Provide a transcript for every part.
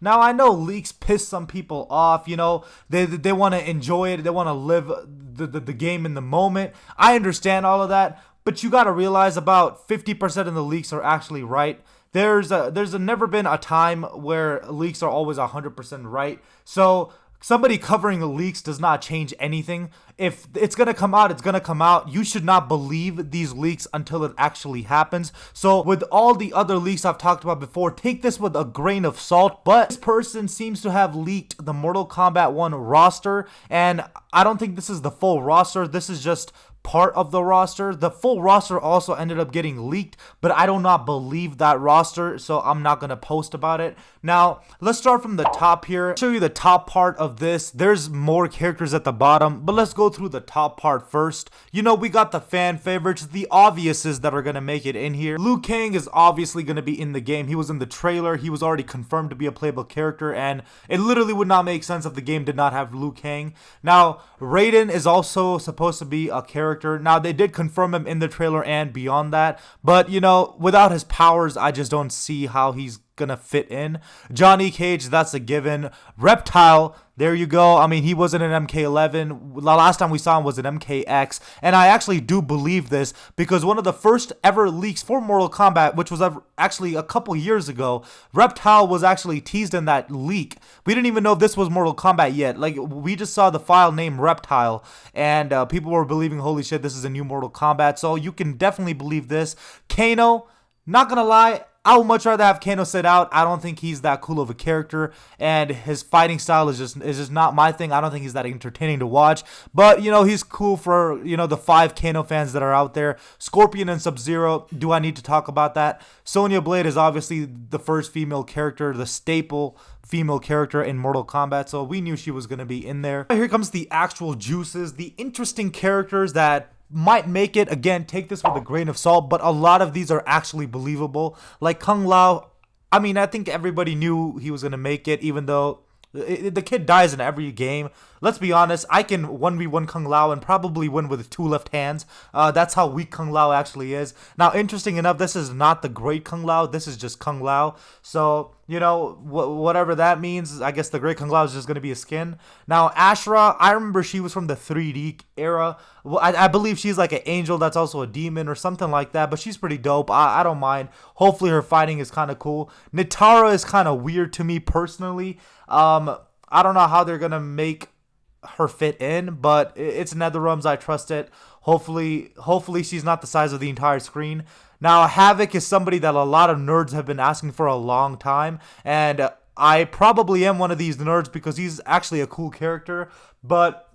Now, I know leaks piss some people off, they want to enjoy it, they want to live the game in the moment. I understand all of that, but you got to realize about 50% of the leaks are actually right. There's never been a time where leaks are always 100% right. So somebody covering the leaks does not change anything. If it's going to come out, it's going to come out. You should not believe these leaks until it actually happens. So with all the other leaks I've talked about before, take this with a grain of salt. But this person seems to have leaked the Mortal Kombat 1 roster, and I don't think this is the full roster. This is just part of the roster. The full roster also ended up getting leaked, but I do not believe that roster, so I'm not going to post about it. Now, let's start from the top here. I'll show you the top part of this. There's more characters at the bottom, but let's go through the top part first. We got the fan favorites, the obviouses that are going to make it in here. Liu Kang is obviously going to be in the game. He was in the trailer. He was already confirmed to be a playable character, and it literally would not make sense if the game did not have Liu Kang. Now, Raiden is also supposed to be a character. Now, they did confirm him in the trailer and beyond that, but without his powers, I just don't see how he's gonna fit in. Johnny Cage, that's a given. Reptile, there you go. I mean, he wasn't an MK11. The last time we saw him was an MKX, and I actually do believe this because one of the first ever leaks for Mortal Kombat, which was actually a couple years ago, Reptile was actually teased in that leak. We didn't even know if this was Mortal Kombat yet. Like, we just saw the file name Reptile, and people were believing, holy shit, this is a new Mortal Kombat. So you can definitely believe this. Kano, not gonna lie, I would much rather have Kano sit out. I don't think he's that cool of a character, and his fighting style is just not my thing. I don't think he's that entertaining to watch. But he's cool for the 5 Kano fans that are out there. Scorpion and Sub-Zero. Do I need to talk about that? Sonya Blade is obviously the first female character, the staple female character in Mortal Kombat, so we knew she was gonna be in there. Here comes the actual juices, the interesting characters that might make it. Again, take this with a grain of salt, but a lot of these are actually believable. Like Kung Lao, I mean, I think everybody knew he was going to make it, even though the kid dies in every game. Let's be honest, I can 1v1 Kung Lao and probably win with 2 left hands. That's how weak Kung Lao actually is. Now, interesting enough, this is not the great Kung Lao. This is just Kung Lao. So, whatever that means, I guess the great Kung Lao is just going to be a skin. Now, Ashra, I remember she was from the 3D era. Well, I believe she's like an angel that's also a demon or something like that, but she's pretty dope. I don't mind. Hopefully her fighting is kind of cool. Nitara is kind of weird to me personally. I don't know how they're going to make her fit in, but it's NetherRealms. I trust it. Hopefully she's not the size of the entire screen. Now, Havoc is somebody that a lot of nerds have been asking for a long time, and I probably am one of these nerds because he's actually a cool character, but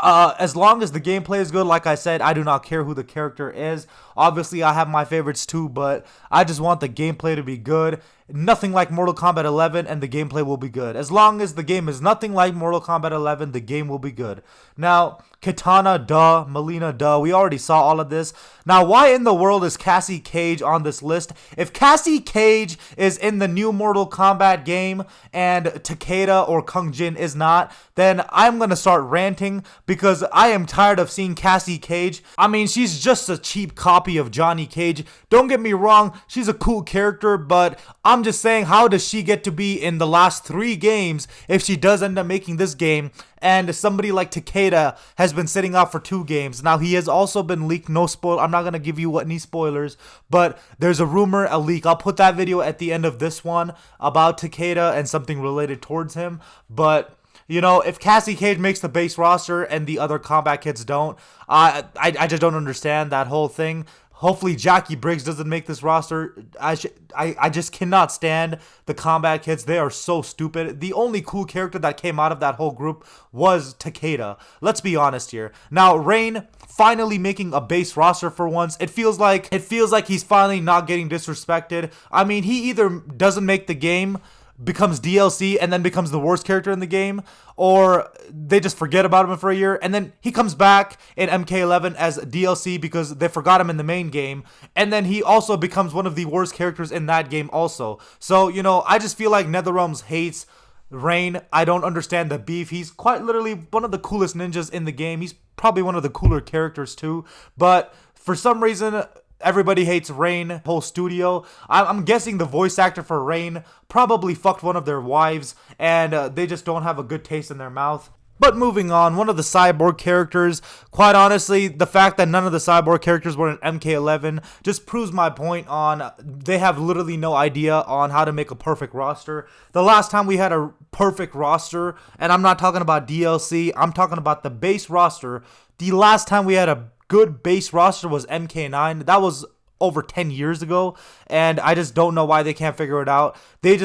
as long as the gameplay is good, like I said, I do not care who the character is. Obviously, I have my favorites too, but I just want the gameplay to be good. Nothing like Mortal Kombat 11, and the gameplay will be good. As long as the game is nothing like Mortal Kombat 11, the game will be good. Now, Kitana, duh. Melina, duh. We already saw all of this. Now, why in the world is Cassie Cage on this list? If Cassie Cage is in the new Mortal Kombat game and Takeda or Kung Jin is not, then I'm going to start ranting because I am tired of seeing Cassie Cage. I mean, she's just a cheap copy of Johnny Cage. Don't get me wrong, she's a cool character, but I'm just saying, how does she get to be in the last 3 games if she does end up making this game? And somebody like Takeda has been sitting out for 2 games. Now, he has also been leaked. No spoil. I'm not going to give you any spoilers, but there's a rumor, a leak. I'll put that video at the end of this one about Takeda and something related towards him. But if Cassie Cage makes the base roster and the other combat kids don't, I just don't understand that whole thing. Hopefully Jackie Briggs doesn't make this roster. I just cannot stand the combat kids. They are so stupid. The only cool character that came out of that whole group was Takeda. Let's be honest here. Now, Rain finally making a base roster for once. It feels like he's finally not getting disrespected. I mean, he either doesn't make the game, becomes DLC, and then becomes the worst character in the game, or they just forget about him for a year, and then he comes back in MK11 as DLC because they forgot him in the main game, and then he also becomes one of the worst characters in that game also. So, I just feel like NetherRealms hates Rain. I don't understand the beef. He's quite literally one of the coolest ninjas in the game. He's probably one of the cooler characters too, but for some reason, Everybody hates Rain, whole studio. I'm guessing the voice actor for Rain probably fucked one of their wives, and they just don't have a good taste in their mouth. But moving on, one of the Cyborg characters, quite honestly, the fact that none of the Cyborg characters were in MK11 just proves my point on they have literally no idea on how to make a perfect roster. The last time we had a perfect roster, and I'm not talking about DLC, I'm talking about the base roster. The last time we had a good base roster was MK9. That was over 10 years ago, and I just don't know why they can't figure it out. I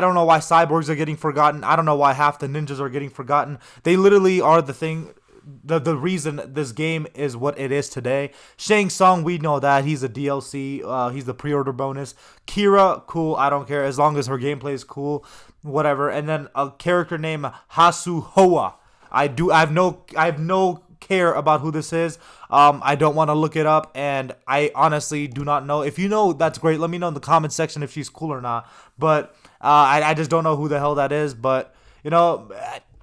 don't know why cyborgs are getting forgotten. I don't know why half the ninjas are getting forgotten. They literally are the reason this game is what it is today. Shang Tsung, we know that he's a DLC, he's the pre-order bonus. Kira, cool, I don't care as long as her gameplay is cool, whatever. And then a character named Hasu Hoa. I have no care about who this is. I don't want to look it up, and I honestly do not know. If you know, that's great. Let me know in the comment section if she's cool or not. But I just don't know who the hell that is. But you know,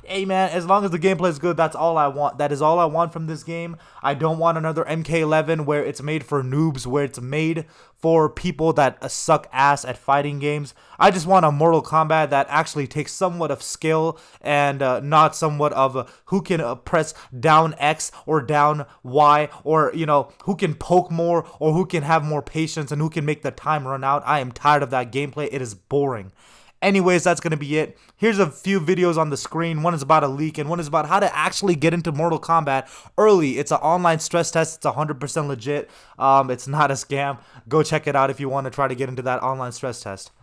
hey man, as long as the gameplay is good, that's all I want. That is all I want from this game. I don't want another MK11 where it's made for noobs, where it's made for people that suck ass at fighting games. I just want a Mortal Kombat that actually takes somewhat of skill and not somewhat of who can press down X or down Y, or you know, who can poke more or who can have more patience and who can make the time run out. I am tired of that gameplay. It is boring. Anyways, that's going to be it. Here's a few videos on the screen. One is about a leak, and one is about how to actually get into Mortal Kombat early. It's an online stress test. It's 100% legit. It's not a scam. Go check it out if you want to try to get into that online stress test.